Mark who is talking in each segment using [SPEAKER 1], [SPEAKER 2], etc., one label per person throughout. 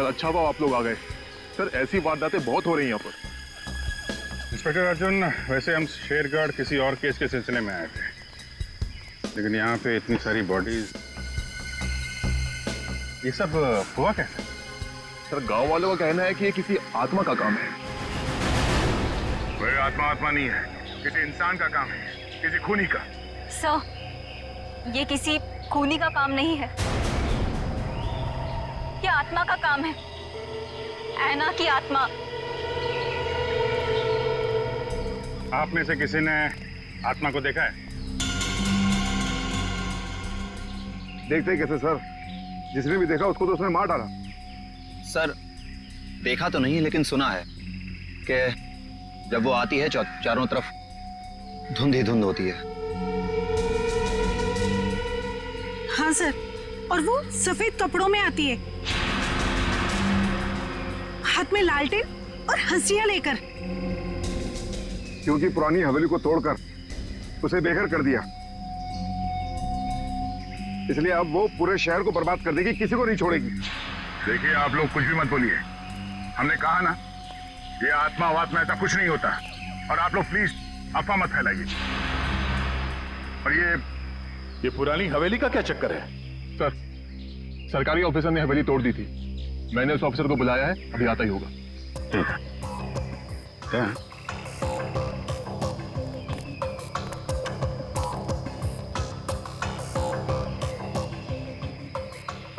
[SPEAKER 1] Sir अच्छा हुआ आप लोग आ गए। सर ऐसी वारदातें बहुत हो रही हैं यहाँ पर।
[SPEAKER 2] इंस्पेक्टर अर्जुन, वैसे हम शेरगढ़ किसी और केस के सिलसिले में आए थे, लेकिन यहाँ पे इतनी सारी बॉडीज, ये सब हुआ कैसे?
[SPEAKER 1] सर गांव वालों का कहना है कि ये किसी आत्मा का काम है।
[SPEAKER 2] वह आत्मा नहीं है, किसी इंसान का काम है, किसी खूनी का।
[SPEAKER 3] सर ये किसी खूनी का काम नहीं है, ये आत्मा का काम है, ऐना की आत्मा।
[SPEAKER 2] आप में से किसी ने आत्मा को देखा है?
[SPEAKER 1] देखते कैसे सर, जिसने भी देखा उसको तो उसने मार डाला।
[SPEAKER 4] सर देखा तो नहीं, लेकिन सुना है कि जब वो आती है चारों तरफ धुंध ही धुंध होती है।
[SPEAKER 5] हाँ सर, और वो सफेद कपड़ों में आती है, हाथ में लालटेन और हंसिया लेकर।
[SPEAKER 1] क्योंकि पुरानी हवेली को तोड़कर उसे बेघर कर दिया, इसलिए अब वो पूरे शहर को बर्बाद कर देगी, किसी को नहीं छोड़ेगी।
[SPEAKER 2] देखिए आप लोग कुछ भी मत बोलिए, हमने कहा ना ये आत्मा वात्मा ऐसा कुछ नहीं होता, और आप लोग प्लीज अफवाह मत फैलाइए। और ये
[SPEAKER 1] पुरानी हवेली का क्या चक्कर है? सर सरकारी ऑफिसर ने हवेली तोड़ दी थी, मैंने उस ऑफिसर को बुलाया है, अभी आता ही होगा।
[SPEAKER 2] क्या?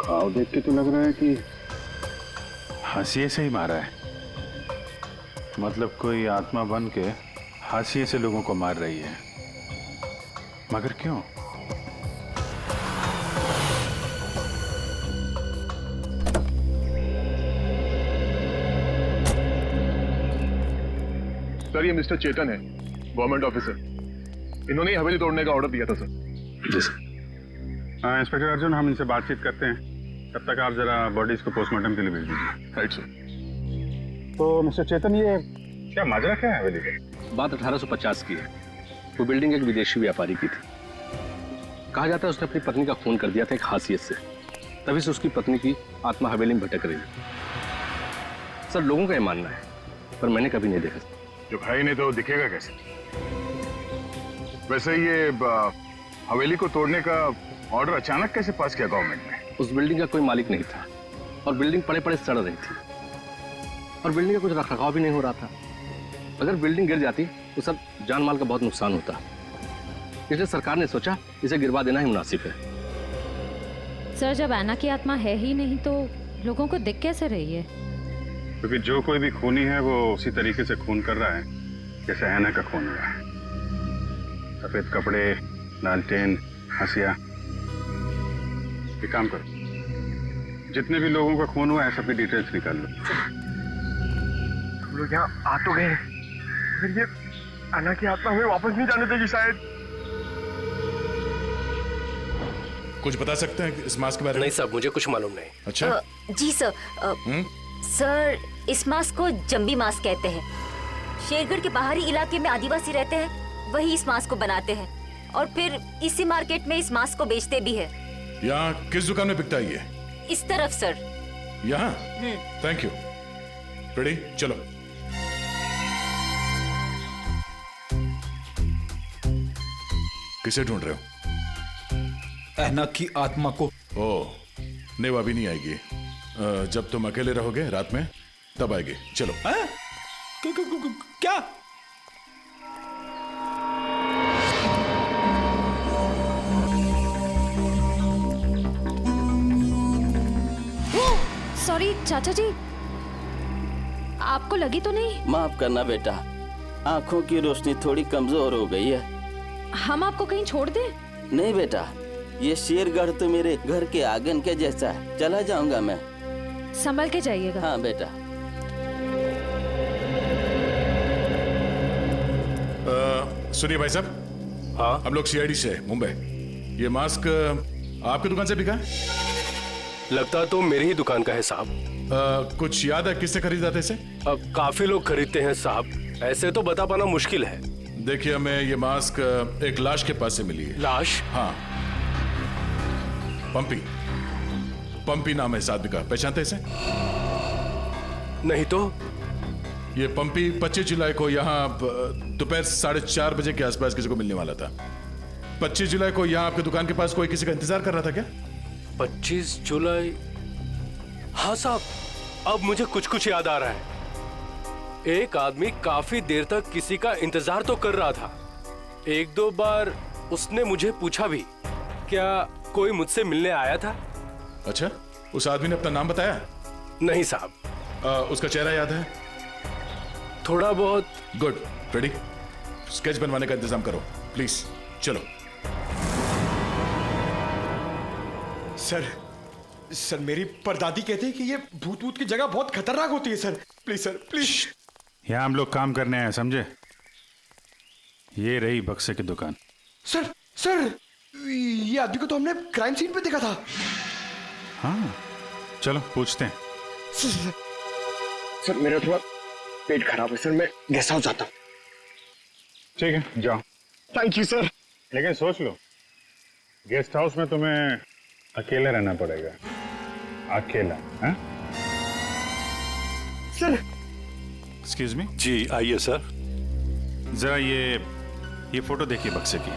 [SPEAKER 2] घाव देख के तो लग रहा है कि हाशिए से ही मारा है, मतलब कोई आत्मा बन के हाशिए से लोगों को मार रही है, मगर क्यों?
[SPEAKER 1] सर ये मिस्टर चेतन है, गवर्नमेंट ऑफिसर, इन्होंने ही हवेली तोड़ने का ऑर्डर दिया था सर।
[SPEAKER 2] जी सर। हाँ इंस्पेक्टर अर्जुन, हम इनसे बातचीत करते हैं, तब तक आप जरा बॉडीज को पोस्टमार्टम के लिए भेज दीजिए।
[SPEAKER 1] Right sir.
[SPEAKER 2] तो मिस्टर चेतन, ये क्या माजरा क्या है हवेली का?
[SPEAKER 6] बात 1850 की है। वो बिल्डिंग एक विदेशी व्यापारी की थी। कहा जाता है उसने अपनी पत्नी का खून कर दिया था एक हासियत से, तभी से उसकी पत्नी की आत्मा हवेली में भटक रही है। सर लोगों का ये मानना है, पर मैंने कभी नहीं देखा।
[SPEAKER 2] जो भाई ने तो दिखेगा कैसे? वैसे ये हवेली को तोड़ने का ऑर्डर अचानक कैसे पास किया गवर्नमेंट ने?
[SPEAKER 6] उस बिल्डिंग का कोई मालिक नहीं था और बिल्डिंग पड़े पड़े सड़ रही थी, और बिल्डिंग का कुछ रखरखाव भी नहीं हो रहा था। अगर बिल्डिंग गिर जाती तो सब जान माल का बहुत नुकसान होता, इसलिए सरकार ने सोचा इसे गिरवा देना ही मुनासिब है।
[SPEAKER 7] सर जब ऐना की आत्मा है ही नहीं तो लोगों को दिख कैसे रही है?
[SPEAKER 2] क्योंकि जो कोई भी खूनी है वो उसी तरीके से खून कर रहा है जैसे ऐना का खून हो रहा है। सफेद कपड़े, लालटेन, हंसिया। एक काम करो, जितने भी लोगों का खून हुआ है सबकी डिटेल्स निकाल लो।
[SPEAKER 1] हम लोग यहाँ आ तो गए, फिर ये ऐना की आत्मा हमें वापस नहीं जाने देगी शायद।
[SPEAKER 8] कुछ बता सकते हैं इस मास्क के बारे में?
[SPEAKER 6] नहीं साहब, मुझे कुछ मालूम नहीं।
[SPEAKER 8] अच्छा।
[SPEAKER 3] जी सर। सर इस मास्क को जंबी मास्क कहते हैं। शेरगढ़ के बाहरी इलाके में आदिवासी रहते हैं, वही इस मास्क को बनाते हैं और फिर इसी मार्केट में इस मास्क को बेचते भी है।
[SPEAKER 8] यहाँ किस दुकान में बिकता है ये?
[SPEAKER 3] इस तरफ सर।
[SPEAKER 8] यहाँ? Thank you. रेडी, चलो। किसे ढूंढ रहे हो?
[SPEAKER 9] ऐना की आत्मा को।
[SPEAKER 8] ओह, नहीं वो अभी नहीं आएगी। जब तुम अकेले रहोगे रात में तब आएगी। चलो।
[SPEAKER 9] क्या?
[SPEAKER 7] सॉरी चाचा जी, आपको लगी तो नहीं?
[SPEAKER 10] माफ करना बेटा, आंखों की रोशनी थोड़ी कमजोर हो गई है।
[SPEAKER 7] हम आपको कहीं छोड़ दें?
[SPEAKER 10] नहीं बेटा, ये शेरगढ़ तो मेरे घर के आंगन के जैसा है, चला जाऊंगा मैं।
[SPEAKER 7] संभल के जाइएगा।
[SPEAKER 10] हाँ बेटा।
[SPEAKER 8] सुनिए भाई साहब। हाँ, हम लोग सीआईडी से मुंबई। ये मास्क आपकी दुकान से बिका?
[SPEAKER 6] लगता तो मेरी ही दुकान का है साहब।
[SPEAKER 8] कुछ याद है किससे खरीदा था इसे?
[SPEAKER 6] काफी लोग खरीदते हैं साहब, ऐसे तो बता पाना मुश्किल है।
[SPEAKER 8] देखिए हमें ये मास्क एक लाश के पास से मिली है।
[SPEAKER 6] लाश?
[SPEAKER 8] हाँ, पंपी नाम है इस आदमी का, पहचानते इसे?
[SPEAKER 6] नहीं तो
[SPEAKER 8] ये पंपी 25 जुलाई को यहाँ दोपहर 4:30 बजे के आसपास किसी को मिलने वाला था। 25 जुलाई को यहाँ आपकी दुकान के पास कोई किसी का इंतजार कर रहा था क्या?
[SPEAKER 6] 25 जुलाई? हाँ साहब, अब मुझे कुछ कुछ याद आ रहा है। एक आदमी काफी देर तक किसी का इंतजार तो कर रहा था। एक दो बार उसने मुझे पूछा भी, क्या कोई मुझसे मिलने आया था?
[SPEAKER 8] अच्छा, उस आदमी ने अपना नाम बताया?
[SPEAKER 6] नहीं साहब।
[SPEAKER 8] उसका चेहरा याद है?
[SPEAKER 6] थोड़ा बहुत।
[SPEAKER 8] गुड। रेडी? स्केच बनवाने का इंतजाम करो प्लीज। चलो।
[SPEAKER 9] सर मेरी परदादी कहते हैं कि ये भूत भूत की जगह बहुत खतरनाक होती है सर। Please sir, please.
[SPEAKER 2] यहाँ हम लोग काम करने आए, समझे? ये रही बक्से की दुकान।
[SPEAKER 9] सर ये आदमी को तो हमने क्राइम सीन पे देखा था।
[SPEAKER 2] हाँ, चलो पूछते हैं।
[SPEAKER 9] सर मेरा थोड़ा पेट खराब है सर, मैं गेस्ट हाउस जाता हूँ।
[SPEAKER 2] ठीक है, जाओ।
[SPEAKER 9] Thank you sir.
[SPEAKER 2] लेकिन सोच लो, गेस्ट हाउस में तुम्हें अकेले रहना पड़ेगा। अकेला, हाँ?
[SPEAKER 9] सर।
[SPEAKER 2] Excuse me.
[SPEAKER 11] जी आइए सर।
[SPEAKER 2] जरा ये फोटो देखिए बक्से की।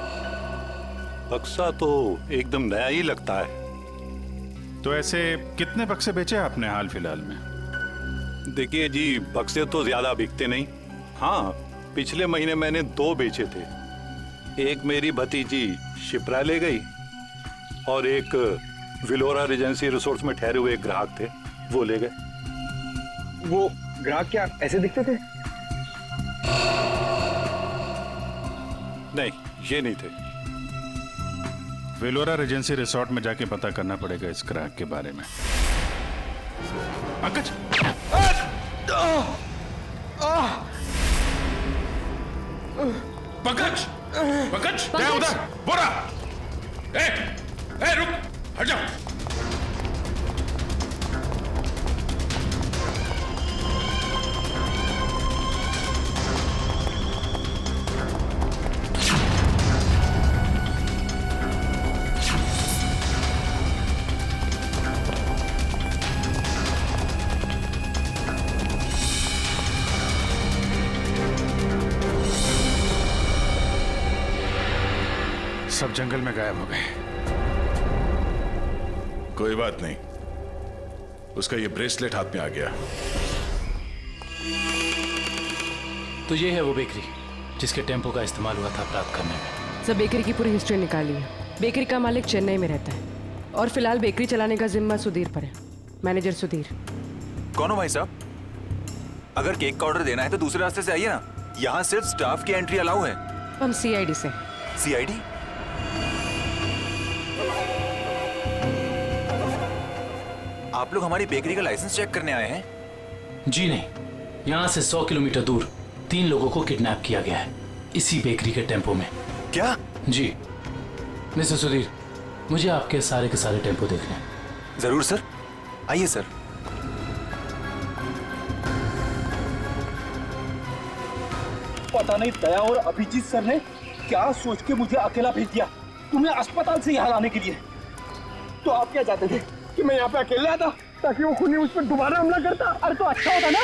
[SPEAKER 11] बक्सा तो एकदम नया ही लगता है।
[SPEAKER 2] तो ऐसे कितने बक्से बेचे आपने हाल फिलहाल में?
[SPEAKER 11] देखिए जी, बक्से तो ज्यादा बिकते नहीं। हाँ, पिछले महीने मैंने 2 बेचे थे। एक मेरी भतीजी शिप्रा ले गई और एक विलोरा रेजेंसी रिसोर्ट्स में ठहरे हुए एक ग्राहक थे, वो ले गए।
[SPEAKER 9] वो ग्राहक क्या ऐसे दिखते थे?
[SPEAKER 11] नहीं, ये नहीं थे।
[SPEAKER 2] वेलोरा रेजेंसी रिसोर्ट में जाके पता करना पड़ेगा इस ग्राहक के बारे में। पंकज!
[SPEAKER 8] पंकज! पंकज! क्या उधर? बोरा! ए, रुक! हट जाओ!
[SPEAKER 2] सब जंगल में गायब हो गए।
[SPEAKER 8] कोई बात नहीं, उसका ये ब्रेसलेट हाथ में आ गया।
[SPEAKER 12] तो ये है वो बेकरी जिसके टेम्पो का इस्तेमाल हुआ था अपराध करने में।
[SPEAKER 13] सब बेकरी की पूरी हिस्ट्री निकाली है। बेकरी का मालिक चेन्नई में रहता है और फिलहाल बेकरी चलाने का जिम्मा सुधीर पर है। मैनेजर सुधीर।
[SPEAKER 14] कौन हो भाई साहब? अगर केक का ऑर्डर देना है तो दूसरे रास्ते से आइए ना, यहाँ सिर्फ स्टाफ की एंट्री अलाउ है।
[SPEAKER 13] हम सीआईडी से।
[SPEAKER 14] सीआईडी? आप लोग हमारी बेकरी का लाइसेंस चेक करने आए हैं?
[SPEAKER 12] जी नहीं, यहाँ से 100 किलोमीटर दूर 3 लोगों को किडनैप किया गया है, इसी बेकरी के टेम्पो में।
[SPEAKER 14] क्या?
[SPEAKER 12] जी मिस्टर सुधीर, मुझे आपके सारे के सारे टेम्पो देखने हैं।
[SPEAKER 14] जरूर सर, आइए सर।
[SPEAKER 9] पता नहीं दया और अभिजीत सर ने क्या सोच के मुझे अकेला भेज दिया तुम्हें अस्पताल से यहाँ लाने के लिए। तो आप क्या चाहते थे कि मैं यहाँ पे अकेला आता ताकि वो खूनी उस पर दोबारा हमला करता? अरे तो अच्छा होता ना।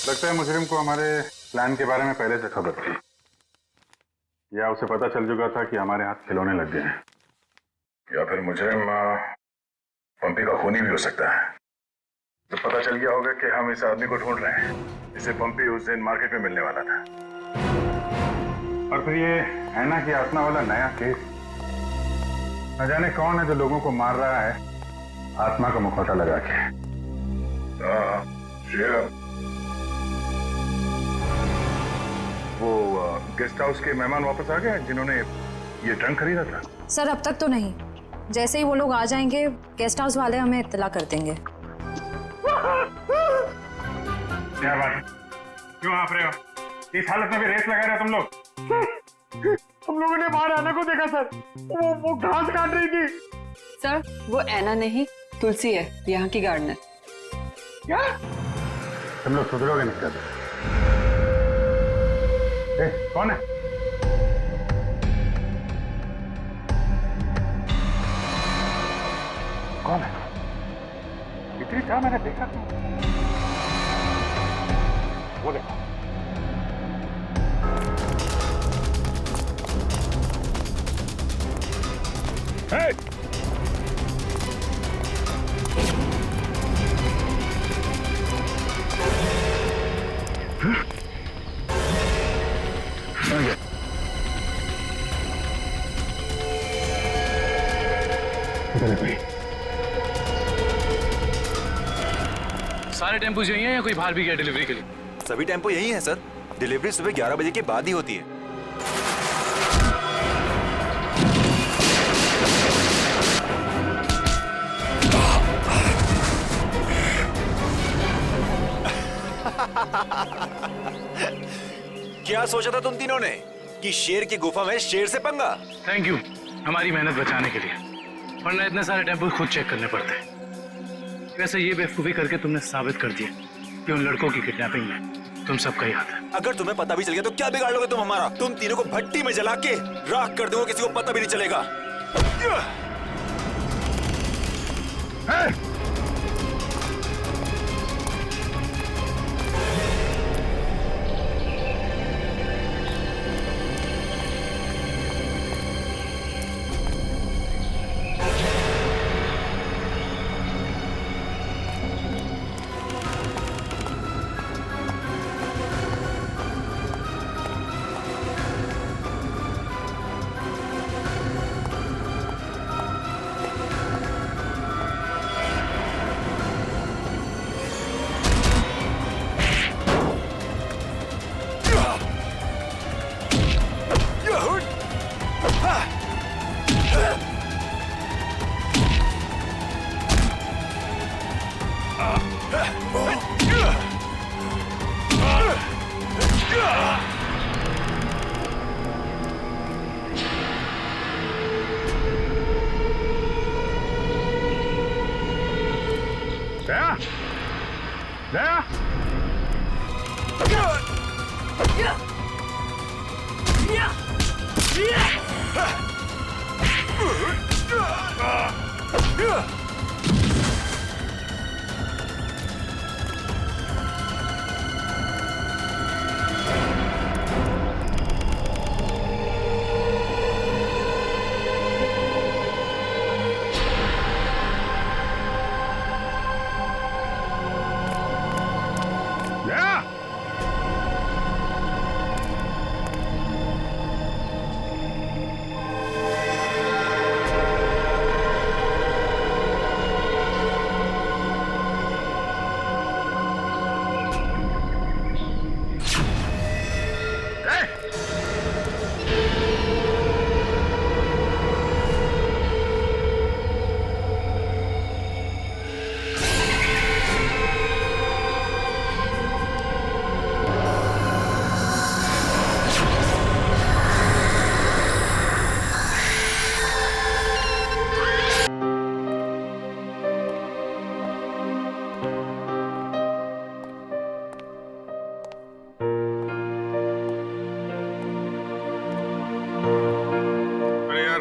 [SPEAKER 2] लगता है मुजरिम को हमारे प्लान के बारे में पहले से खबर थी, या उसे पता चल चुका था कि हमारे हाथ खिलौने लग गए हैं,
[SPEAKER 1] या फिर मुजरिम पंपी का खूनी भी हो सकता है। तो पता चल गया होगा कि हम इस आदमी को ढूंढ रहे हैं, इसे पंपी उस दिन मार्केट में मिलने वाला था।
[SPEAKER 2] और फिर ये ऐना की आत्मा वाला नया केस, न जाने कौन है जो लोगों को मार रहा है आत्मा का मुखौटा लगा के।
[SPEAKER 1] वो गेस्ट हाउस के मेहमान वापस आ गए जिन्होंने ये ट्रंक खरीदा था?
[SPEAKER 15] सर अब तक तो नहीं, जैसे ही वो लोग आ जाएंगे गेस्ट हाउस वाले हमें इत्तला कर देंगे।
[SPEAKER 2] क्या बात, क्यों आप रहे हो? इस हालत में भी रेस लगा रहे हो तुम लोग?
[SPEAKER 9] हम लोगों ने बाहर आना को देखा सर, वो घास काट रही थी।
[SPEAKER 16] सर वो ऐना नहीं तुलसी है, यहाँ की गार्डनर।
[SPEAKER 9] क्या?
[SPEAKER 2] तुम लोग सुधरोगे नहीं कभी। कौन है? कौन है? इतनी चाह मैंने देखा क्यों? वो देखो। Hey!
[SPEAKER 12] सारे टेम्पो यही हैं या कोई बाहर भी गया डिलीवरी के लिए?
[SPEAKER 14] सभी टेम्पो यही हैं सर। डिलीवरी सुबह 11 बजे के बाद ही होती है। क्या सोचा था तुम तीनों ने कि शेर की गुफा में शेर से पंगा?
[SPEAKER 12] थैंक यू हमारी मेहनत बचाने के लिए, वरना इतने सारे टेम्पो खुद चेक करने पड़ते। वैसे ये बेवकूफी करके तुमने साबित कर दिया कि उन लड़कों की किडनैपिंग में तुम सबका ही हाथ है।
[SPEAKER 14] अगर तुम्हें पता भी चल गया तो क्या बिगाड़ लोगे तुम हमारा? तुम तीनों को भट्टी में जला के राख कर दूंगा, किसी को पता भी नहीं चलेगा।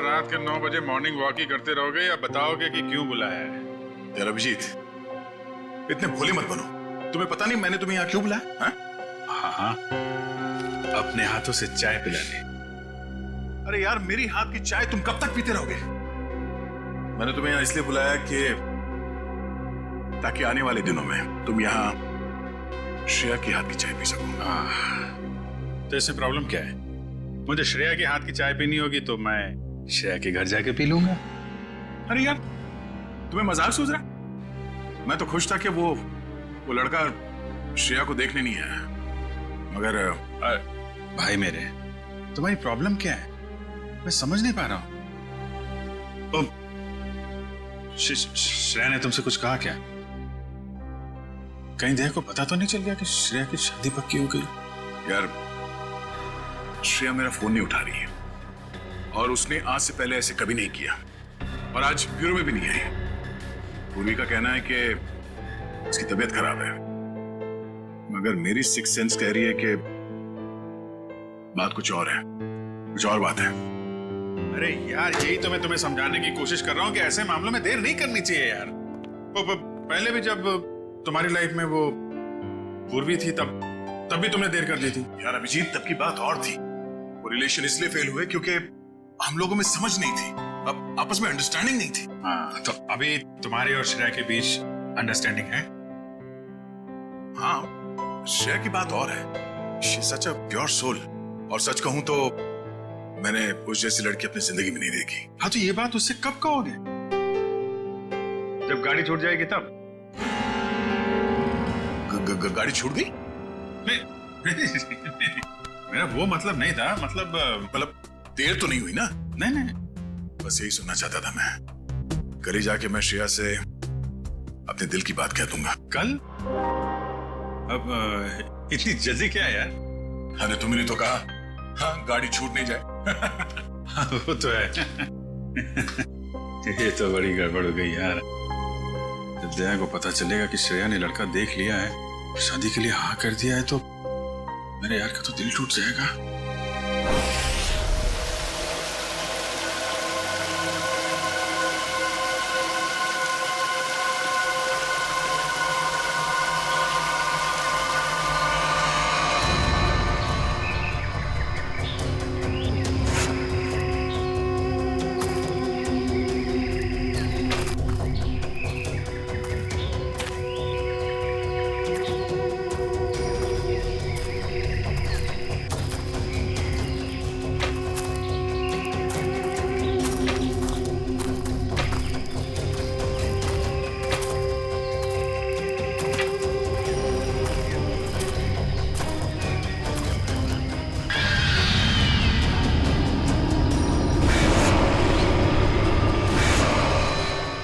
[SPEAKER 2] रात के 9 बजे मॉर्निंग वॉक ही करते रहोगे या बताओगे कि क्यों बुलाया है?
[SPEAKER 8] यार अभिजीत, इतने भोले मत बनो। तुम्हें पता नहीं मैंने तुम्हें यहाँ क्यों बुलाया?
[SPEAKER 2] हाँ, अपने हाथों से चाय पिलाने।
[SPEAKER 8] अरे यार, मेरी हाथ की चाय तुम कब तक पीते रहोगे? मैंने तुम्हें यहाँ इसलिए बुलाया कि ताकि आने वाले दिनों में तुम यहाँ श्रेया की हाथ की चाय पी सको।
[SPEAKER 2] तो इसमें प्रॉब्लम क्या है? मुझे श्रेया की हाथ की चाय पीनी होगी तो मैं श्रेया के घर जाके पी लूंगा।
[SPEAKER 8] अरे यार, तुम्हें मजाक सूझ रहा? मैं तो खुश था कि वो लड़का श्रेया को देखने नहीं आया, मगर
[SPEAKER 2] भाई मेरे, तुम्हारी प्रॉब्लम क्या है? मैं समझ नहीं पा रहा हूं। श्रेया ने तुमसे कुछ कहा क्या? कहीं देह को पता तो नहीं चल गया कि श्रेया की शादी पक्की हो गई?
[SPEAKER 8] यार, श्रेया मेरा फोन नहीं उठा रही है और उसने आज से पहले ऐसे कभी नहीं किया और आज ब्यूरो में भी नहीं आई। पूर्वी का कहना है कि उसकी तबीयत खराब है। मगर मेरी सिक्स सेंस कह रही है कि बात कुछ और है, कुछ और बात है। अरे यार, यही तो मैं तुम्हें समझाने की कोशिश कर रहा हूँ कि ऐसे मामलों में देर नहीं करनी चाहिए यार। पहले भी जब तुम्हारी लाइफ में वो पूर्वी थी तब भी तुमने देर कर दी थी यार। अभिजीत, तब की बात और थी। वो रिलेशन इसलिए फेल हुए क्योंकि हम लोगों में समझ नहीं थी, अब आपस में अंडरस्टैंडिंग नहीं थी। हाँ, तो अभी तुम्हारे और श्रेया के बीच अंडरस्टैंडिंग है। हाँ, श्रेया की बात और है, she is such a pure soul. और सच कहूं तो मैंने उस जैसी लड़की अपनी जिंदगी में नहीं देखी। हाँ, तो ये बात उससे कब कहोगे? जब गाड़ी छूट जाएगी तब। गाड़ी छूट गई? नहीं, मेरा वो मतलब नहीं था। मतलब देर तो नहीं हुई ना? नहीं, बस यही सुनना चाहता था मैं। कल ही जाके मैं श्रेया से अपने दिल की बात कह दूंगा। कल? अब इतनी जल्दी क्या है यार? अरे तुमने तो कहा हाँ, गाड़ी छूट नहीं जाए। हाँ, वो तो है। ये तो बड़ी गड़बड़ हो गई यार। जब दया को पता चलेगा कि श्रेया ने लड़का देख लिया है, शादी के लिए हाँ कर दिया है, तो मेरे यार का तो दिल टूट जाएगा।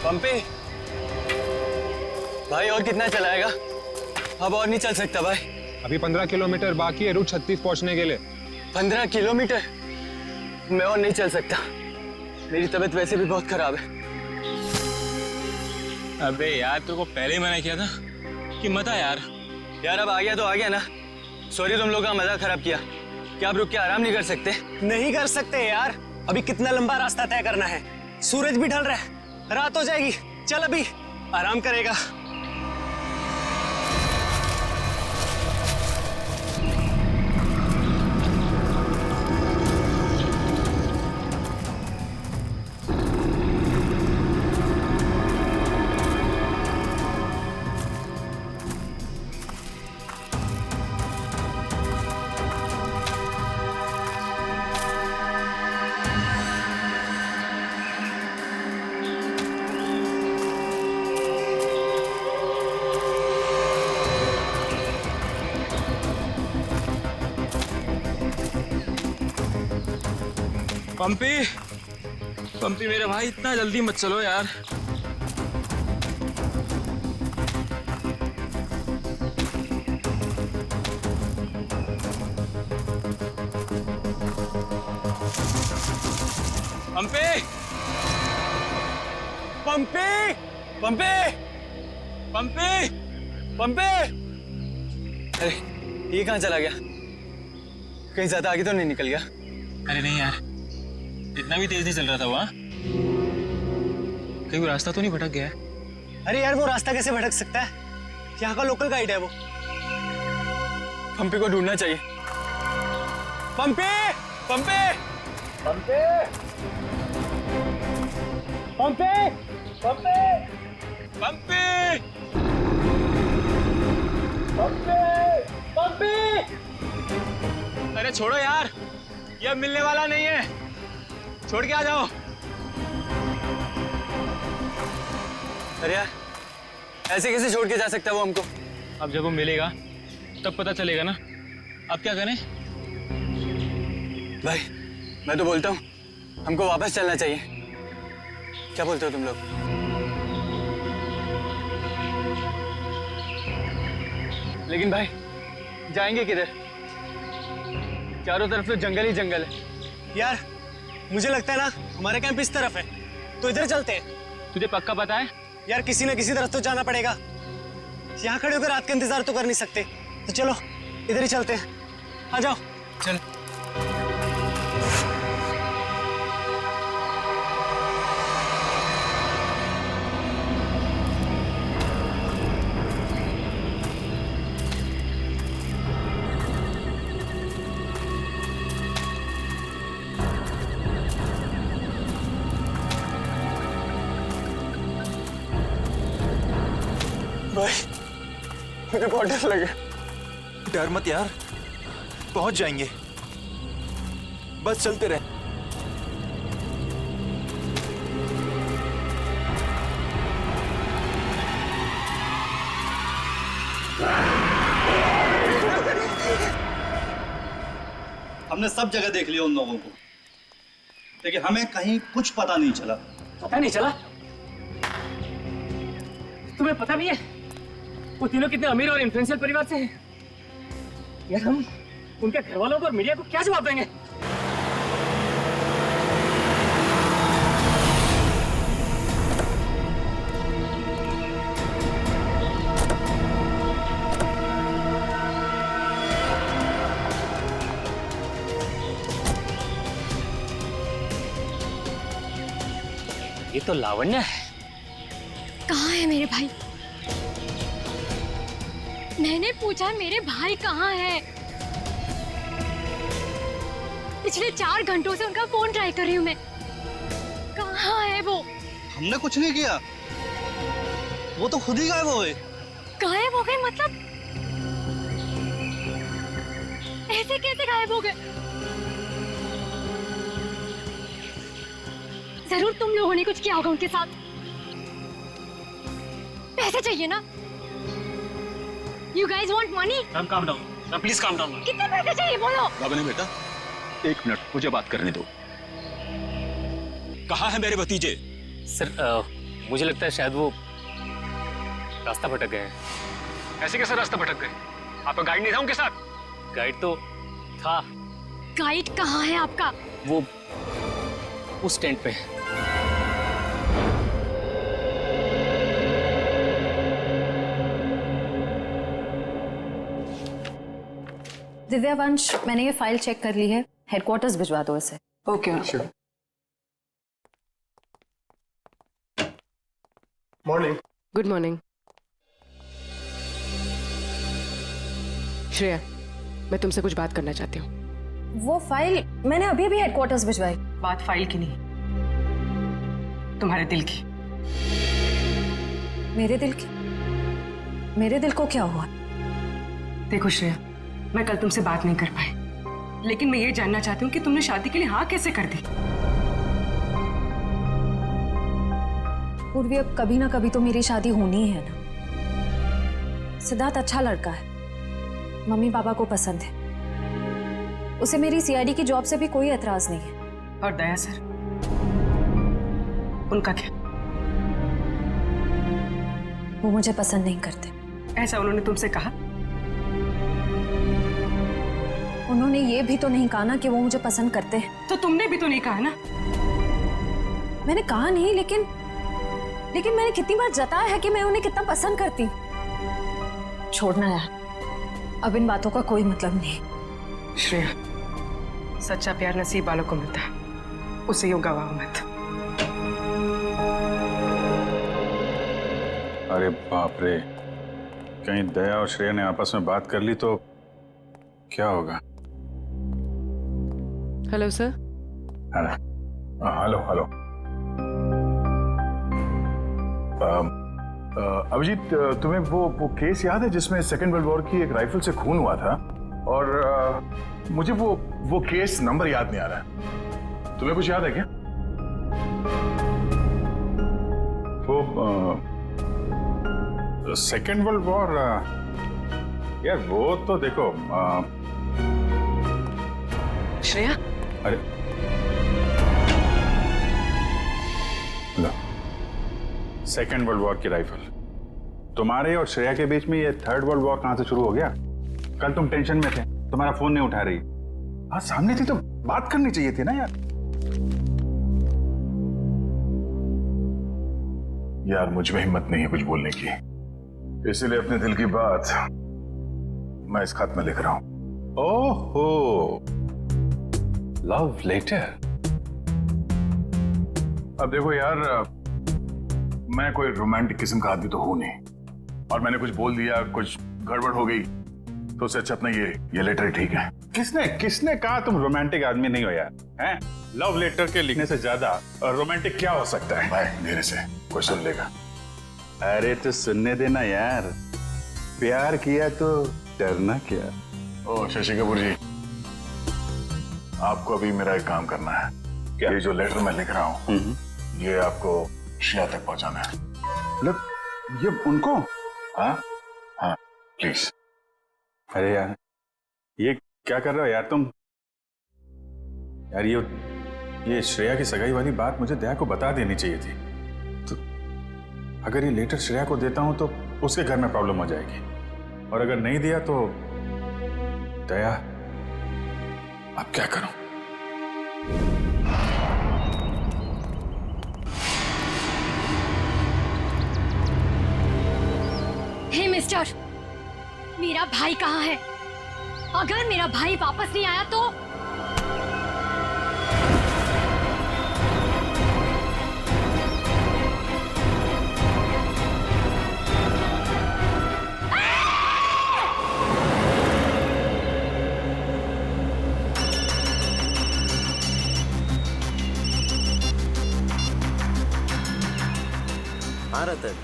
[SPEAKER 4] पंपी भाई, और कितना चलाएगा? अब और नहीं चल सकता भाई।
[SPEAKER 16] अभी 15 किलोमीटर बाकी है रूट 36 पहुंचने के लिए।
[SPEAKER 4] 15 किलोमीटर? मैं और नहीं चल सकता, मेरी तबीयत वैसे भी बहुत खराब है।
[SPEAKER 17] अबे यार, तेरे को पहले ही मना किया था कि मत आ यार।
[SPEAKER 4] यार अब आ गया तो आ गया ना। सॉरी, तुम लोग का मजाक खराब किया। क्या आप रुक के आराम नहीं कर सकते?
[SPEAKER 9] नहीं कर सकते यार, अभी कितना लंबा रास्ता तय करना है। सूरज भी ढल रहा है, रात हो जाएगी। चल अभी आराम करेगा।
[SPEAKER 17] पंपी मेरे भाई, इतना जल्दी मत चलो यार। पंपी पंपी पंपी पंपी पंपी।
[SPEAKER 4] अरे ये कहाँ चला गया? कहीं ज्यादा आगे तो नहीं निकल गया?
[SPEAKER 17] अरे नहीं यार, इतना भी तेज नहीं चल रहा था वहाँ। कहीं वो रास्ता तो नहीं भटक गया है?
[SPEAKER 9] अरे यार, वो रास्ता कैसे भटक सकता है? यहाँ का लोकल गाइड है वो।
[SPEAKER 4] पंपी को ढूंढना चाहिए।
[SPEAKER 9] पंपी पंपी पंपी पंपी पंपी
[SPEAKER 17] पंपी
[SPEAKER 9] पंपी पंपी।
[SPEAKER 17] अरे छोड़ो यार, ये मिलने वाला नहीं है, छोड़ के आ जाओ।
[SPEAKER 4] अरे यार, ऐसे कैसे छोड़ के जा सकता है वो हमको?
[SPEAKER 17] अब जब वो मिलेगा तब पता चलेगा ना। अब क्या करें?
[SPEAKER 4] भाई मैं तो बोलता हूँ हमको वापस चलना चाहिए। क्या बोलते हो तुम लोग? लेकिन भाई जाएंगे किधर? चारों तरफ तो जंगल ही जंगल है।
[SPEAKER 9] यार मुझे लगता है ना हमारा कैंप इस तरफ है, तो इधर चलते हैं।
[SPEAKER 17] तुझे पक्का पता है?
[SPEAKER 9] यार किसी न किसी तरफ तो जाना पड़ेगा। यहाँ खड़े होकर रात का इंतजार तो कर नहीं सकते।
[SPEAKER 17] तो चलो इधर ही चलते हैं, आ जाओ। चल।
[SPEAKER 14] भाई मुझे बहुत डर लगे। डर मत यार, पहुंच जाएंगे, बस चलते रहे।
[SPEAKER 18] हमने सब जगह देख लिया उन लोगों को, लेकिन हमें कहीं कुछ पता नहीं चला।
[SPEAKER 9] पता नहीं चला? तुम्हें पता भी है वो तीनों कितने अमीर और इन्फ्लुएंशियल परिवार से हैं? यार हम उनके घर वालों को और मीडिया को क्या जवाब देंगे? ये तो लावण्य है।
[SPEAKER 19] कहाँ है मेरे भाई? मैंने पूछा मेरे भाई कहाँ है? पिछले 4 घंटों से उनका फोन ट्राई कर रही हूँ मैं। कहाँ है वो?
[SPEAKER 18] हमने कुछ नहीं किया, वो तो खुद ही गायब हो गए।
[SPEAKER 19] गायब हो गए मतलब? ऐसे कैसे गायब हो गए? जरूर तुम लोगों ने कुछ किया होगा उनके साथ। पैसे चाहिए ना? You guys want money?
[SPEAKER 6] Calm down. Please calm down.
[SPEAKER 19] कितने पैसे चाहिए बोलो?
[SPEAKER 4] बाबा बेटा, 1 मिनट मुझे बात करने दो। कहाँ है मेरे भतीजे?
[SPEAKER 6] सर मुझे लगता है शायद वो रास्ता भटक गए हैं। ऐसे कैसे रास्ता भटक गए? आपका गाइड नहीं था उनके साथ? गाइड तो था।
[SPEAKER 19] गाइड कहाँ है आपका?
[SPEAKER 6] वो उस टेंट पे है।
[SPEAKER 15] दिव्या वंश, मैंने ये फाइल चेक कर ली है, हेडक्वार्टर्स भिजवा दो इसे।
[SPEAKER 13] Okay.
[SPEAKER 9] Morning.
[SPEAKER 13] Good morning. Shreya, मैं तुमसे कुछ बात करना चाहती हूँ।
[SPEAKER 15] वो फाइल मैंने अभी अभी हेडक्वार्टर्स भिजवाई।
[SPEAKER 13] बात फाइल की नहीं, तुम्हारे दिल की।
[SPEAKER 15] मेरे दिल की? मेरे दिल को क्या हुआ?
[SPEAKER 13] देखो श्रेया, मैं कल तुमसे बात नहीं कर पाई, लेकिन मैं ये जानना चाहती हूँ कि तुमने शादी के लिए हाँ कैसे कर दी?
[SPEAKER 15] पूर्वी, अब कभी ना कभी तो मेरी शादी होनी है ना। सिद्धार्थ अच्छा लड़का है, मम्मी पापा को पसंद है, उसे मेरी सीआईडी की जॉब से भी कोई एतराज नहीं है।
[SPEAKER 13] और दया सर, उनका क्या?
[SPEAKER 15] वो मुझे पसंद नहीं करते।
[SPEAKER 13] ऐसा उन्होंने तुमसे कहा?
[SPEAKER 15] उन्होंने ये भी तो नहीं कहा ना कि वो मुझे पसंद करते हैं।
[SPEAKER 13] तो तुमने भी तो नहीं कहा ना?
[SPEAKER 15] मैंने कहा नहीं, लेकिन मैंने कितनी बार जताया है कि मैं उन्हें कितना पसंद करती हूँ। छोड़ना यार, अब इन बातों का कोई मतलब नहीं।
[SPEAKER 13] श्रेया, सच्चा प्यार नसीब वालों को मिलता है, उसे यूं गवाओ मत।
[SPEAKER 2] अरे बाप रे, कहीं दया और श्रेया ने आपस में बात कर ली तो क्या होगा?
[SPEAKER 13] Hello sir.
[SPEAKER 1] हेलो। अभिजीत, तुम्हें वो केस याद है जिसमें सेकेंड वर्ल्ड वॉर की एक राइफल से खून हुआ था? और मुझे वो केस नंबर याद नहीं आ रहा है। तुम्हें कुछ याद है क्या? वो सेकेंड वर्ल्ड वॉर, यार वो तो देखो
[SPEAKER 13] श्रेया।
[SPEAKER 1] अरे लो, सेकेंड वर्ल्ड वॉर की राइफल। तुम्हारे और श्रेया के बीच में ये थर्ड वर्ल्ड वॉर कहां से शुरू हो गया? कल तुम टेंशन में थे, तुम्हारा फोन नहीं उठा रही। हाँ, सामने थी तो बात करनी चाहिए थी ना यार। यार मुझ में हिम्मत नहीं है कुछ बोलने की, इसीलिए अपने दिल की बात
[SPEAKER 8] मैं इस खत में लिख रहा हूं।
[SPEAKER 1] ओहो, लव लेटर।
[SPEAKER 8] अब देखो यार, मैं कोई रोमांटिक किस्म का आदमी तो हूं नहीं, और मैंने कुछ बोल दिया, कुछ गड़बड़ हो गई, तो उससे अच्छा अपना ये लेटर ठीक है।
[SPEAKER 1] किसने कहा तुम रोमांटिक आदमी नहीं हो यार? हैं? लव लेटर के लिखने से ज्यादा रोमांटिक क्या हो सकता है?
[SPEAKER 8] भाई धीरे से, कोई सुन लेगा।
[SPEAKER 1] अरे तो सुनने देना यार, प्यार किया तो डरना क्या।
[SPEAKER 8] ओ शशि कपूर जी, आपको अभी मेरा एक काम करना है। क्या? ये जो लेटर मैं लिख रहा हूँ, ये आपको श्रेया तक पहुंचाना है।
[SPEAKER 1] मतलब ये उनको?
[SPEAKER 8] हाँ हाँ, प्लीज।
[SPEAKER 1] अरे यार, ये क्या कर रहे हो यार तुम? यार ये श्रेया की सगाई वाली बात मुझे दया को बता देनी चाहिए थी। तो अगर ये लेटर श्रेया को देता हूं तो उसके घर में प्रॉब्लम हो जाएगी, और अगर नहीं दिया तो दया, अब क्या करूं?
[SPEAKER 19] हे मिस्टर, मेरा भाई कहाँ है? अगर मेरा भाई वापस नहीं आया तो
[SPEAKER 20] हाँ रतन,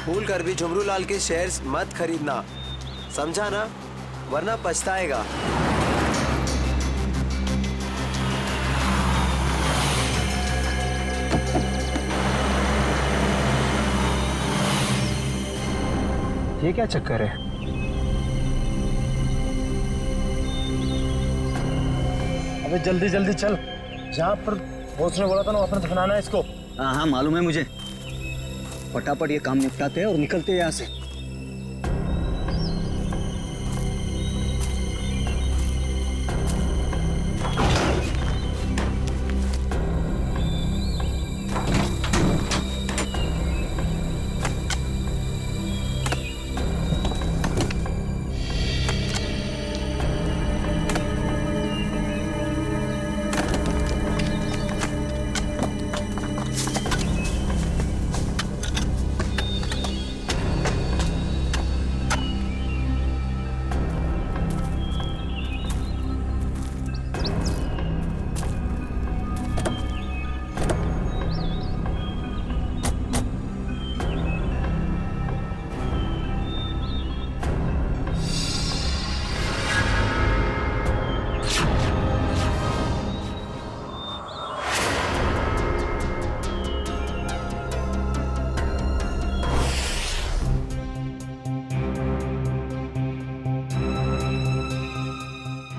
[SPEAKER 20] भूल कर भी झुमरू लाल के शेयर्स मत खरीदना, समझा ना? वरना पछताएगा।
[SPEAKER 9] ये क्या चक्कर है? अबे जल्दी जल्दी चल, जहाँ पर बॉस ने बोला था ना वहाँ पर दफनाना है इसको।
[SPEAKER 4] हाँ हाँ मालूम है मुझे, फटाफट ये काम निपटाते हैं और निकलते हैं यहाँ से।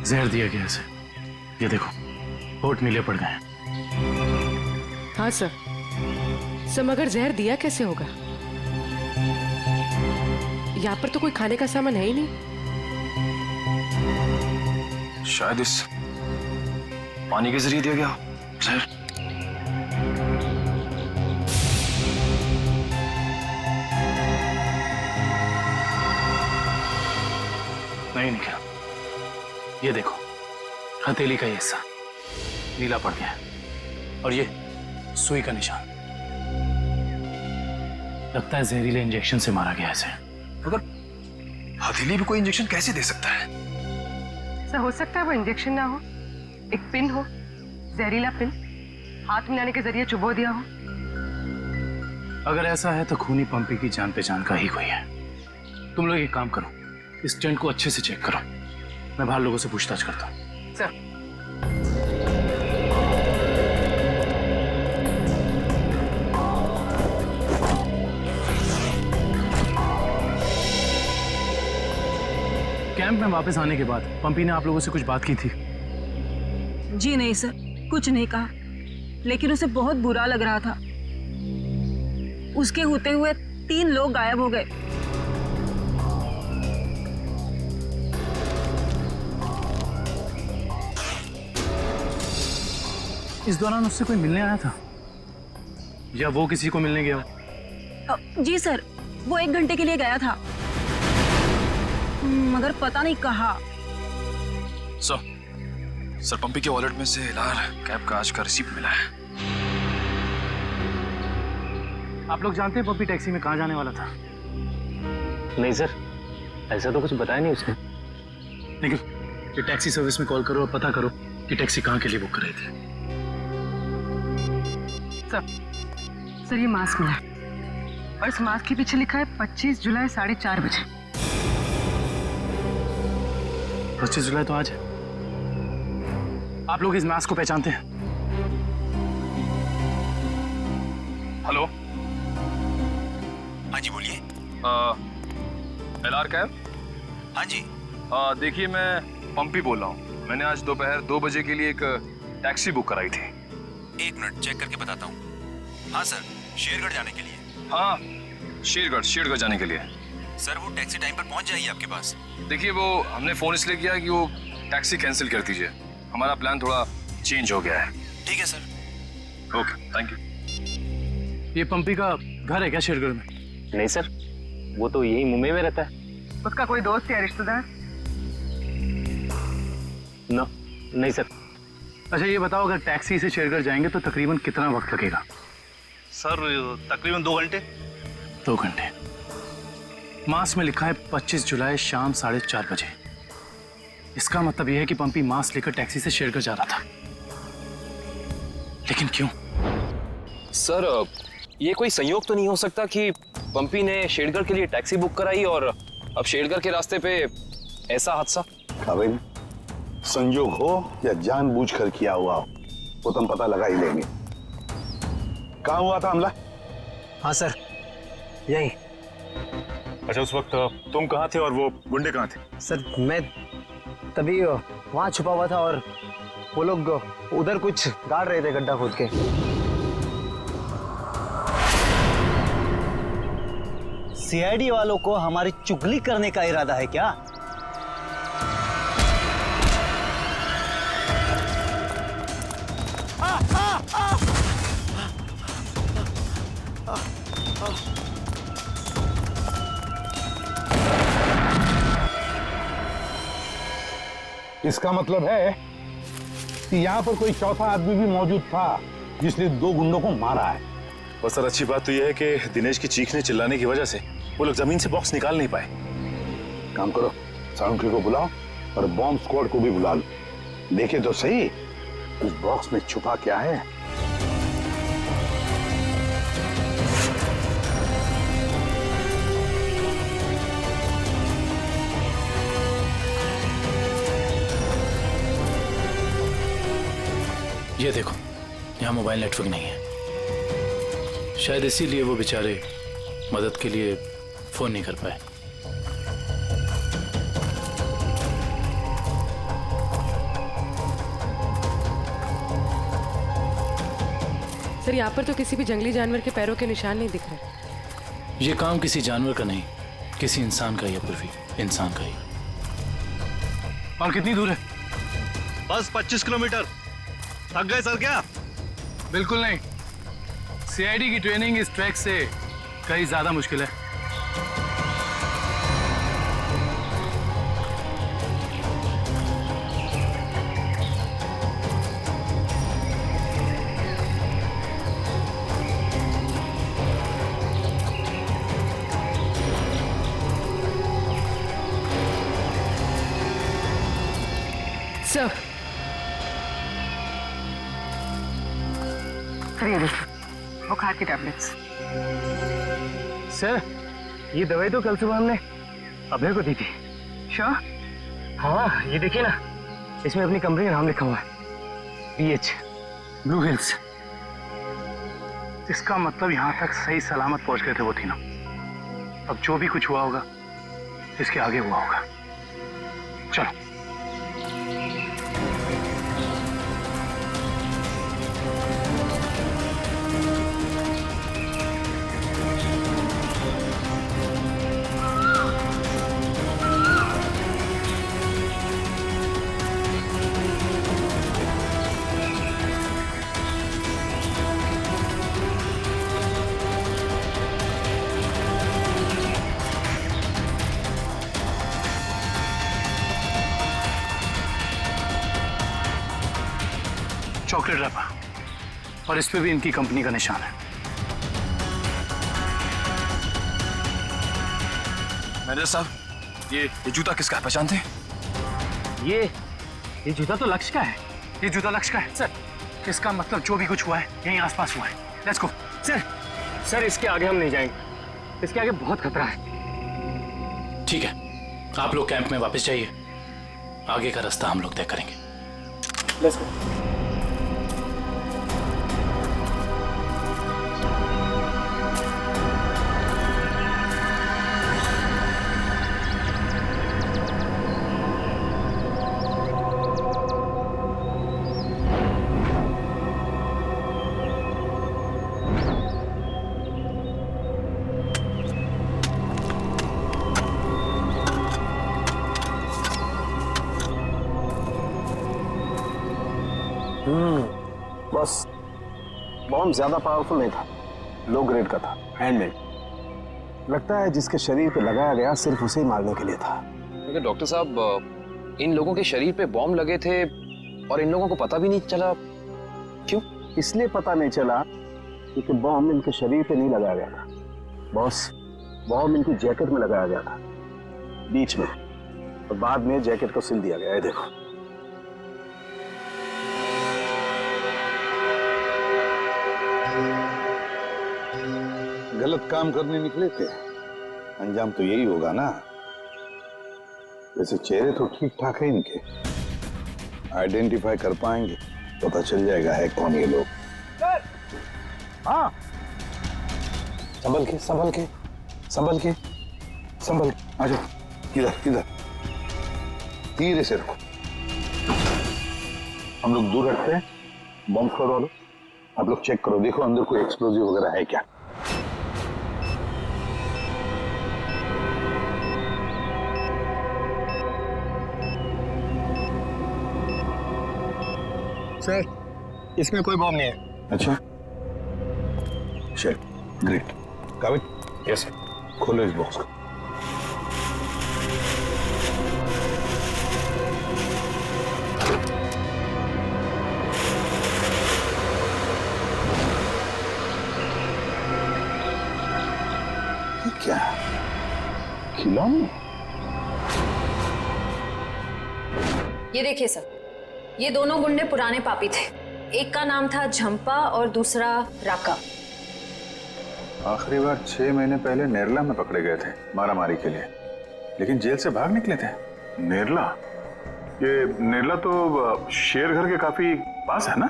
[SPEAKER 12] जहर दिया गया इसे, ये देखो होठ नीले पड़ गए हैं।
[SPEAKER 13] हाँ सर, मगर जहर दिया कैसे होगा? यहाँ पर तो कोई खाने का सामान है ही नहीं।
[SPEAKER 14] शायद इस पानी के जरिए दिया गया जहर।
[SPEAKER 12] नहीं निकला, ये देखो हथेली का ये हिस्सा नीला पड़ गया है, और ये सुई का निशान। लगता है जहरीले इंजेक्शन से मारा गया इसे।
[SPEAKER 14] मगर हथेली भी कोई इंजेक्शन कैसे दे सकता है?
[SPEAKER 13] सर हो सकता है वो इंजेक्शन ना हो, एक पिन हो, जहरीला पिन हाथ मिलाने के जरिए चुबो दिया हो।
[SPEAKER 12] अगर ऐसा है तो खूनी पंपी की जान पहचान का ही कोई है। तुम लोग एक काम करो, इस टेंट को अच्छे से चेक करो, मैं बाहर लोगों से पूछताछ करता हूँ।
[SPEAKER 13] सर
[SPEAKER 12] कैंप में वापस आने के बाद पंपी ने आप लोगों से कुछ बात की थी?
[SPEAKER 5] जी नहीं सर, कुछ नहीं कहा, लेकिन उसे बहुत बुरा लग रहा था। उसके होते हुए 3 लोग गायब हो गए।
[SPEAKER 12] इस दौरान उससे कोई मिलने आया था या वो किसी को मिलने गया हो?
[SPEAKER 5] जी सर, वो 1 घंटे के लिए गया था। मगर पता नहीं कहाँ।
[SPEAKER 14] सर पंपी के वॉलेट में से लाल कैब का आज का रिसीप्ट मिला है।
[SPEAKER 12] आप लोग जानते हैं पप्पी टैक्सी में कहाँ जाने वाला था?
[SPEAKER 6] नहीं सर, ऐसा तो कुछ बताया नहीं उसने।
[SPEAKER 12] निखिल, ये टैक्सी सर्विस में कॉल करो और पता करो कि टैक्सी कहाँ के लिए बुक कर रहे थे।
[SPEAKER 13] सर ये मास्क मिला और इस मास्क के पीछे लिखा है 25 जुलाई 4:30 बजे।
[SPEAKER 12] 25 जुलाई तो आज है। आप लोग इस मास्क को पहचानते हैं?
[SPEAKER 14] हेलो, हाँ जी बोलिए। LR cab? हाँ जी। देखिए मैं पंपी बोल रहा हूँ। मैंने आज दोपहर 2 बजे के लिए एक टैक्सी बुक कराई थी। 1 मिनट चेक करके बताता हूँ। हाँ सर, शेरगढ़ जाने के लिए। हाँ, शेरगढ़ जाने के लिए। सर वो टैक्सी टाइम पर पहुँच जाएगी आपके पास। देखिए वो हमने फ़ोन इसलिए किया कि वो टैक्सी कैंसिल कर दीजिए। हमारा प्लान थोड़ा चेंज हो गया है। ठीक है सर। Okay, thank you.
[SPEAKER 12] ये पंपी का घर है क्या शेरगढ़ में?
[SPEAKER 6] नहीं सर, वो तो यही मुंबई में रहता है।
[SPEAKER 13] उसका कोई दोस्त या रिश्तेदार?
[SPEAKER 6] नहीं सर।
[SPEAKER 12] अच्छा ये बताओ, अगर टैक्सी से शेरगढ़ जाएंगे तो तकरीबन कितना वक्त लगेगा?
[SPEAKER 18] सर तकरीबन 2 घंटे।
[SPEAKER 12] 2 घंटे। मास में लिखा है 25 जुलाई शाम 4:30 बजे। इसका मतलब यह है कि पंपी मास्क लेकर टैक्सी से शेरगढ़ जा रहा था। लेकिन क्यों?
[SPEAKER 14] सर ये कोई संयोग तो नहीं हो सकता कि पंपी ने शेरगढ़ के लिए टैक्सी बुक कराई और अब शेरगढ़ के रास्ते पे ऐसा हादसा?
[SPEAKER 21] काबिल, संयोग हो या जानबूझकर किया हुआ हो वो तुम पता लगा ही लेंगे। कहाँ हुआ था हमला?
[SPEAKER 17] हाँ सर, यही।
[SPEAKER 8] अच्छा उस वक्त तुम कहाँ थे और वो गुंडे कहाँ थे?
[SPEAKER 17] सर मैं तभी वहाँ छुपा हुआ था और वो लोग उधर कुछ गाड़ रहे थे गड्ढा खोद के।
[SPEAKER 18] सीआईडी वालों को हमारी चुगली करने का इरादा है क्या?
[SPEAKER 21] इसका मतलब है कि यहाँ पर कोई चौथा आदमी भी मौजूद था जिसने 2 गुंडों को मारा है।
[SPEAKER 8] और सर अच्छी बात तो यह है कि दिनेश की चीखने चिल्लाने की वजह से वो लोग जमीन से बॉक्स निकाल नहीं पाए।
[SPEAKER 21] काम करो, साउंड्री को बुलाओ और बॉम्ब स्क्वाड को भी बुला लो। देखे तो सही उस बॉक्स में छुपा क्या है।
[SPEAKER 12] ये देखो, यहाँ मोबाइल नेटवर्क नहीं है। शायद इसीलिए वो बेचारे मदद के लिए फोन नहीं कर पाए।
[SPEAKER 13] सर यहाँ पर तो किसी भी जंगली जानवर के पैरों के निशान नहीं दिख रहे।
[SPEAKER 12] ये काम किसी जानवर का नहीं, किसी इंसान का ही है पृथ्वी, इंसान का ही। और कितनी दूर है?
[SPEAKER 18] बस 25 किलोमीटर। थक गए सर क्या?
[SPEAKER 12] बिल्कुल नहीं। सीआईडी की ट्रेनिंग इस ट्रैक से कहीं ज्यादा मुश्किल है।
[SPEAKER 13] सर ये देखिए, बुखार की टैबलेट्स।
[SPEAKER 17] सर ये दवाई तो कल सुबह हमने अभय को दी थी।
[SPEAKER 13] श्योर?
[SPEAKER 17] हाँ ये देखिए ना, इसमें अपनी कंपनी का नाम लिखा हुआ है, BH ब्लू हिल्स।
[SPEAKER 12] इसका मतलब यहाँ तक सही सलामत पहुंच गए थे वो तीनों। अब जो भी कुछ हुआ होगा इसके आगे हुआ होगा। चलो। चॉकलेट रैपर और इस पे भी इनकी कंपनी का निशान है।
[SPEAKER 14] मैनेजर साहब, ये जूता किसका है, पहचानते हैं?
[SPEAKER 12] ये जूता तो लक्ष्य का है। ये जूता लक्ष्य का है सर। इसका मतलब जो भी कुछ हुआ है यहीं आसपास हुआ है। लेट्स गो
[SPEAKER 9] सर इसके आगे हम नहीं जाएंगे, इसके आगे बहुत खतरा है।
[SPEAKER 12] ठीक है, आप लोग कैंप में वापस जाइए, आगे का रास्ता हम लोग तय करेंगे।
[SPEAKER 9] Let's go.
[SPEAKER 17] बस बॉम्ब ज्यादा पावरफुल नहीं था, लो ग्रेड का था, हैंडमेड। लगता है जिसके शरीर पे लगाया गया सिर्फ उसे ही मारने के लिए था।
[SPEAKER 14] लेकिन डॉक्टर साहब, इन लोगों के शरीर पे बॉम्ब लगे थे और इन लोगों को पता भी नहीं चला। क्यों?
[SPEAKER 17] इसलिए पता नहीं चला क्योंकि बॉम्ब इनके शरीर पे नहीं लगाया गया था बॉस, बॉम्ब इनकी जैकेट में लगाया गया था बीच में, और बाद में जैकेट को सिल दिया गया है। देखो
[SPEAKER 21] गलत काम करने निकले थे, अंजाम तो यही होगा ना। वैसे चेहरे तो ठीक ठाक है इनके, आइडेंटिफाई कर पाएंगे, पता चल जाएगा है कौन ये लोग।
[SPEAKER 17] हाँ, संभल के संभल के संभल के संभल के आ जाओ।
[SPEAKER 21] इधर इधर धीरे से रखो, हम लोग दूर रखते हैं। बॉम्ब स्क्वाड वालों, आप लोग चेक करो, देखो अंदर कोई एक्सप्लोजिव वगैरह है क्या।
[SPEAKER 17] सर, इसमें कोई बॉम्ब नहीं है।
[SPEAKER 21] अच्छा, चल ग्रेट। काबिल?
[SPEAKER 14] Yes sir.
[SPEAKER 21] खोलो इस बॉक्स को। क्या खिलौने?
[SPEAKER 15] ये देखिए सर, ये दोनों गुंडे पुराने पापी थे। एक का नाम था झंपा और दूसरा राका।
[SPEAKER 1] आखिरी बार 6 महीने पहले नेरला में पकड़े गए थे मारामारी के लिए, लेकिन जेल से भाग निकले थे। नेरला? ये नेरला तो शेरघर के काफी पास है ना?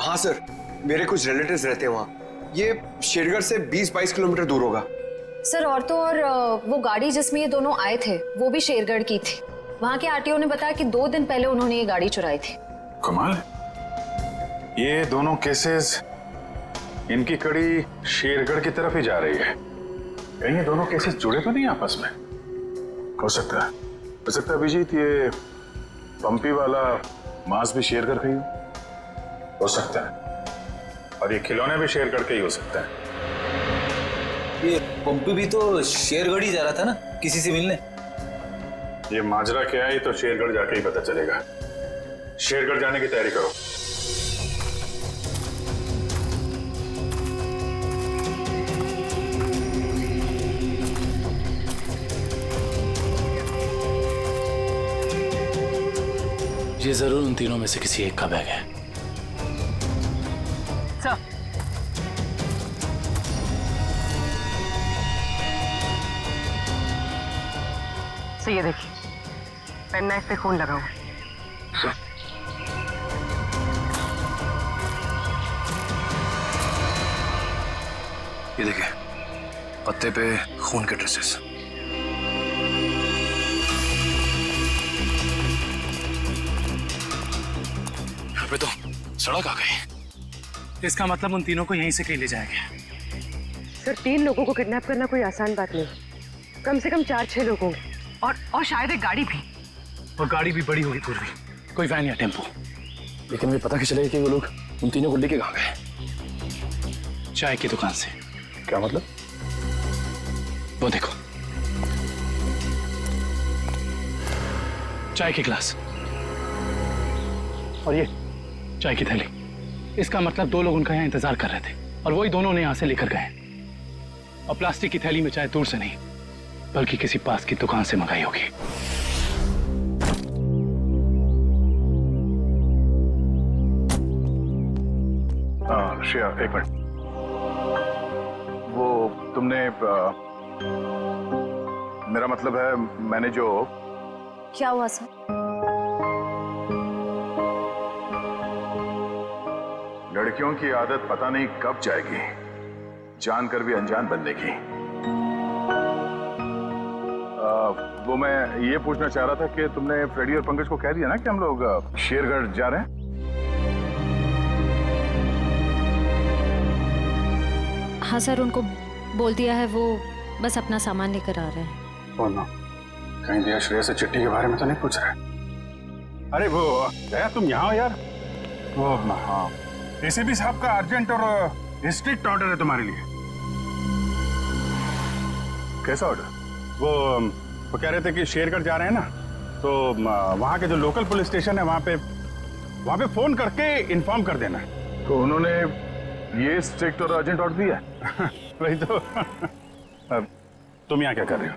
[SPEAKER 3] हाँ सर, मेरे कुछ रिलेटिव्स रहते हैं वहाँ। ये शेरगढ़ से 20-22 किलोमीटर दूर होगा।
[SPEAKER 15] सर, और तो और वो गाड़ी जिसमें ये दोनों आए थे वो भी शेरगढ़ की थी। वहाँ के आरटीओ ने बताया कि 2 दिन पहले उन्होंने ये गाड़ी चुराई थी।
[SPEAKER 1] कमाल, ये दोनों केसेस, इनकी कड़ी शेरगढ़ की तरफ ही जा रही है। कहीं ये दोनों केसेस जुड़े तो नहीं आपस में? हो सकता है अभिजीत, ये पंपी वाला मांस भी शेरगढ़ का ही हो सकता है, और ये खिलौने भी शेरगढ़ के ही हो सकता है।
[SPEAKER 22] ये पंपी भी तो शेरगढ़ ही जा रहा था ना किसी से मिलने।
[SPEAKER 1] ये माजरा क्या है तो शेरगढ़ जाके ही पता चलेगा। शेरगढ़ जाने की तैयारी करो।
[SPEAKER 12] ये जरूर उन तीनों में से किसी एक का बैग है।
[SPEAKER 13] सर, ये देखिए, पेन नाइफ पे खून लगा हुआ।
[SPEAKER 14] ये देखिए, पत्ते पे खून के ड्रेसेस। यहाँ पे तो सड़क आ गई।
[SPEAKER 12] इसका मतलब उन तीनों को यहीं से कहीं ले जाया गया।
[SPEAKER 13] सर, 3 लोगों को किडनैप करना कोई आसान बात नहीं, कम से कम 4-6 लोग होंगे, और शायद एक गाड़ी भी।
[SPEAKER 12] और गाड़ी भी बड़ी होगी पूर्वी, कोई वैन या टेम्पो।
[SPEAKER 14] लेकिन मुझे पता कैसे चलेगा कि वो लोग उन तीनों को लेके कहाँ गए?
[SPEAKER 12] चाय की दुकान से।
[SPEAKER 14] क्या मतलब?
[SPEAKER 12] वो देखो, चाय के गिलास, और ये चाय की थैली। इसका मतलब 2 लोग उनका यहाँ इंतजार कर रहे थे और वही दोनों ने यहाँ से लेकर गए। और प्लास्टिक की थैली में चाय दूर से नहीं बल्कि किसी पास की दुकान से मंगाई होगी।
[SPEAKER 2] श्रेया, एक मिनट। वो तुमने मेरा मतलब है, मैंने जो...
[SPEAKER 15] क्या हुआ सर?
[SPEAKER 2] लड़कियों की आदत पता नहीं कब जाएगी, जानकर भी अनजान बनने की। वो मैं ये पूछना चाह रहा था कि तुमने फ्रेडी और पंकज को कह दिया ना कि हम लोग शेरगढ़ जा रहे हैं?
[SPEAKER 15] हाँ सर, उनको बोल दिया है, वो बस अपना सामान लेकर आ रहे हैं।
[SPEAKER 1] कहीं दिया श्रेया से चिट्ठी के बारे में तो नहीं पूछ रहे? अरे वो दया, तुम यहाँ हो यार? वो हाँ, एसीपी साहब का अर्जेंट और स्ट्रिक्ट ऑर्डर है तुम्हारे लिए।
[SPEAKER 2] कैसा ऑर्डर?
[SPEAKER 1] वो कह रहे थे कि शेरगढ़ जा रहे हैं ना, तो वहाँ के जो लोकल पुलिस स्टेशन है वहाँ पे फोन करके इन्फॉर्म कर देना।
[SPEAKER 2] तो उन्होंने ये स्ट्रिक्ट और अर्जेंट ऑर्डर दिया?
[SPEAKER 1] वही तो। तुम यहाँ क्या कर रहे हो?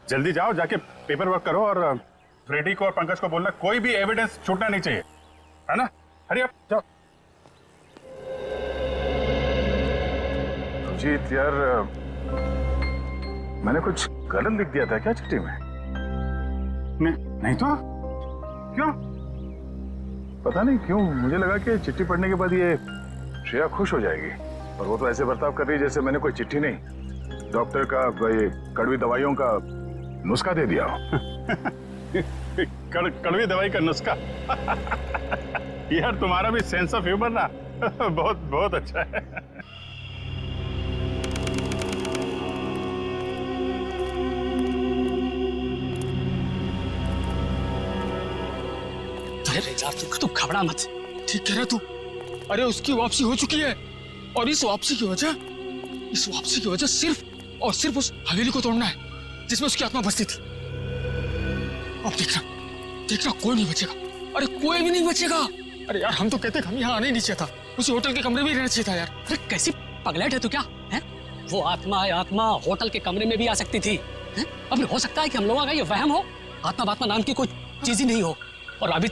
[SPEAKER 1] जल्दी जाओ, जाके पेपर वर्क करो और फ्रेडी को और पंकज को बोलना कोई भी एविडेंस छूटना नहीं चाहिए, है ना? हरी अप, जाओ।
[SPEAKER 2] जीत यार, मैंने कुछ गलत लिख दिया था क्या चिट्ठी में?
[SPEAKER 1] नहीं तो क्यों?
[SPEAKER 2] पता नहीं क्यों मुझे लगा कि चिट्ठी पढ़ने के बाद ये श्रेया खुश हो जाएगी, और वो तो ऐसे बर्ताव कर रही है जैसे मैंने कोई चिट्ठी नहीं, डॉक्टर का ये कड़वी दवाइयों का नुस्खा दे दिया हो।
[SPEAKER 1] कड़वी दवाई का नुस्खा? यार तुम्हारा भी सेंस ऑफ ह्यूमर ना बहुत बहुत अच्छा है।
[SPEAKER 9] अरे यार तू घबरा मत, ठीक कह रहा तू। अरे उसकी वापसी हो चुकी है, और इस वापसी की वजह सिर्फ और सिर्फ उस हवेली को तोड़ना है जिसमें उसकी आत्मा बसती थी। अब देखना कोई नहीं बचेगा। अरे कोई भी नहीं बचेगा। अरे यार हम तो कहते हम यहाँ आने ही नहीं चाहिए था, उसी होटल के कमरे में ही रहना चाहिए था यार।
[SPEAKER 7] अरे कैसी पगलेट है तू क्या है? वो आत्मा होटल के कमरे में भी आ सकती थी। अब हो सकता है कि हम लोगों का ये वहम हो, आत्मा नाम की कोई चीज ही नहीं हो, और अभी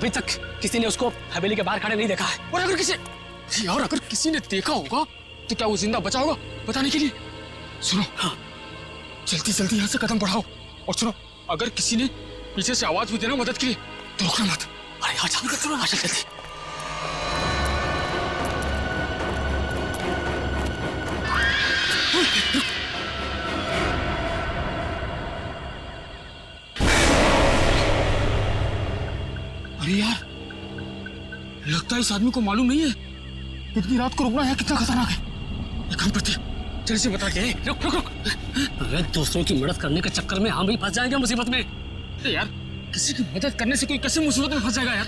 [SPEAKER 7] तक किसी ने उसको हवेली के बाहर खड़े नहीं देखा है।
[SPEAKER 9] और अगर किसी ने देखा होगा तो क्या वो जिंदा बचा होगा बताने के लिए? सुनो, हाँ, जल्दी यहाँ से कदम बढ़ाओ, और सुनो, अगर किसी ने पीछे से आवाज भी देना मदद के लिए तो रोकना मत। अरे यहाँ जल्दी करो ना, जल्दी। अरे यार, लगता है इस आदमी को मालूम नहीं है इतनी रात को रुकना है कितना खतरनाक है। एक काम करते, जल्दी से बता के। रुक।
[SPEAKER 7] अरे दूसरों की मदद करने के चक्कर में हम भी फंस जाएंगे मुसीबत में।
[SPEAKER 9] अरे यार, किसी की मदद करने से कोई कैसे मुसीबत में फंस जाएगा यार?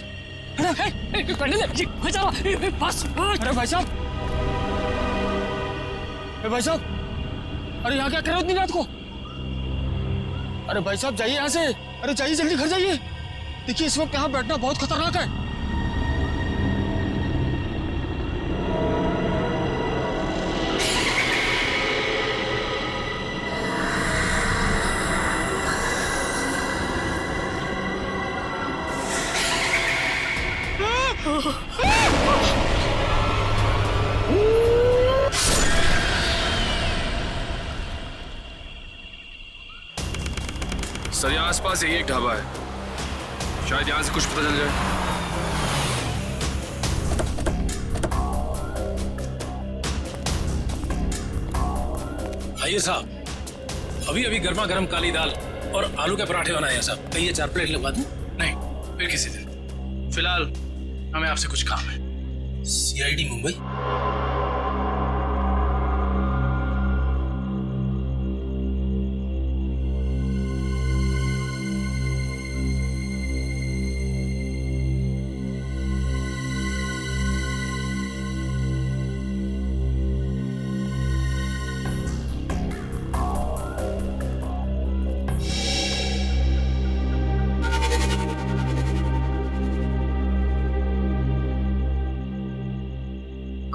[SPEAKER 9] अरे भाई साहब, अरे यहाँ क्या कर रहे हो इतनी रात को? अरे भाई साहब जाइए यहाँ से, अरे जाइए जल्दी घर जाइए। देखिए इस वक्त यहाँ बैठना बहुत खतरनाक है।
[SPEAKER 14] सर यहाँ आसपास यही एक ढाबा है, शायद यहाँ से कुछ पता चल जाए।
[SPEAKER 7] आइए साहब, अभी गर्मा गर्म काली दाल और आलू के पराठे बनाए हैं साहब। कहिए 4 प्लेट लगवा दूं?
[SPEAKER 12] नहीं, फिर किसी दिन। फिलहाल हमें आपसे कुछ काम है।
[SPEAKER 7] CID मुंबई?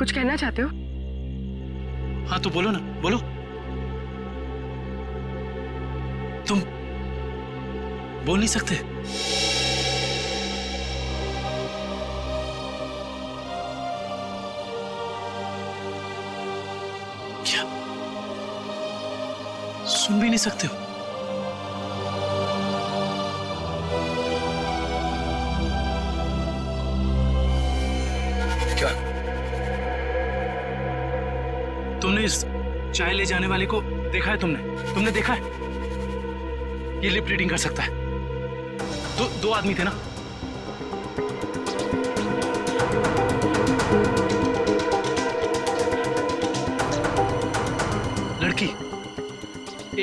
[SPEAKER 13] कुछ कहना चाहते हो?
[SPEAKER 12] हाँ तो बोलो ना, बोलो। तुम बोल नहीं सकते? क्या सुन भी नहीं सकते हो?
[SPEAKER 4] क्या?
[SPEAKER 12] तुमने इस चाय ले जाने वाले को देखा है? तुमने देखा है? ये लिप रीडिंग कर सकता है। दो आदमी थे ना?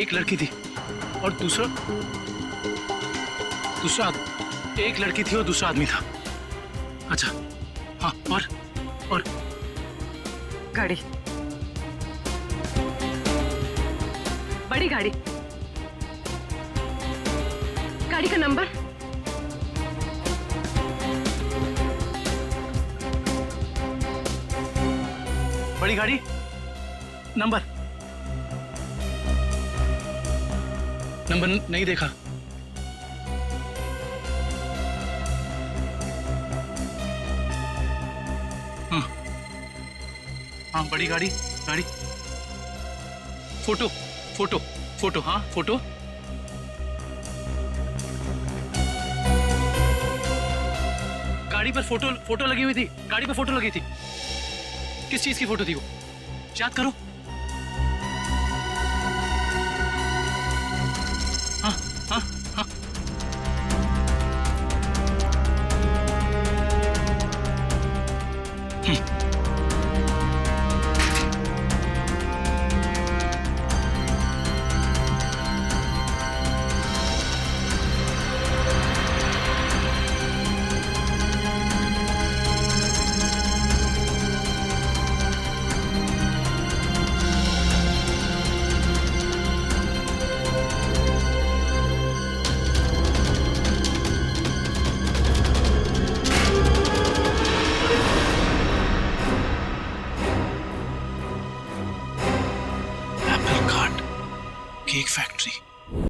[SPEAKER 12] एक लड़की थी और एक लड़की थी और दूसरा आदमी था। अच्छा हाँ, और
[SPEAKER 13] गाड़ी, बड़ी गाड़ी, गाड़ी का नंबर?
[SPEAKER 12] बड़ी गाड़ी नंबर नहीं देखा। हाँ बड़ी गाड़ी फोटो हाँ फोटो। गाड़ी पर फोटो लगी हुई थी। गाड़ी पर फोटो लगी थी। किस चीज की फोटो थी वो? याद करो।